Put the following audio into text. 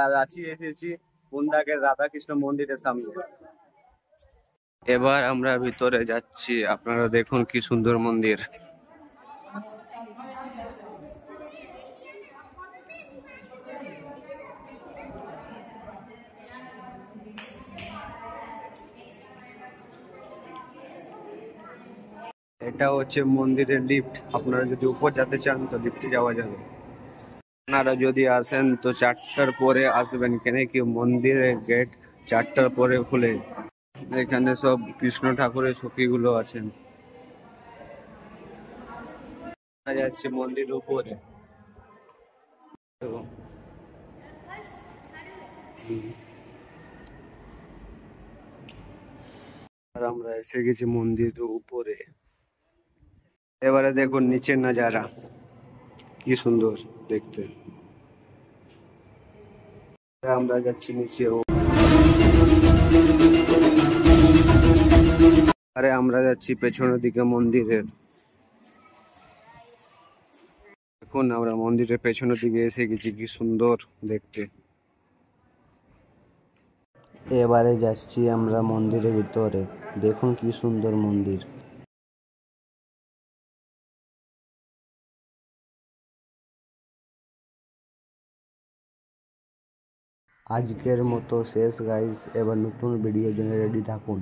আমরা এসেছি বন্দাকের রাধাকৃষ্ণ মন্দিরের সামনে। এবার আমরা ভিতরে যাচ্ছি, আপনারা দেখুন কি সুন্দর মন্দির। এটা হচ্ছে মন্দিরের লিফট, আপনারা যদি উপর যেতে চান তো লিফটে যাওয়া যাবে। আপনারা যদি আসেন তো 4টার পরে আসবেন, কেন কি মন্দিরের গেট 4টার পরে খুলে। এখানে সব কৃষ্ণ ঠাকুরের ছবিগুলো আছেন। যাচ্ছে মন্দিরের উপরে। আর আমরা এসে গেছি মন্দিরের উপরে। এবারে দেখুন নিচের নাজারা কি সুন্দর দেখতে। আমরা যাচ্ছি নিচে। আরে আমরা যাচ্ছি পেছনের দিকে মন্দিরের। এখন আমরা মন্দিরের পেছনের দিকে এসে গেছি, কি সুন্দর দেখতে। এবারে যাচ্ছি আমরা মন্দিরের ভিতরে, দেখুন কি সুন্দর মন্দির। আজকের মতো শেষ গাইস, এবার নতুন ভিডিও জন্য রেডি থাকুন।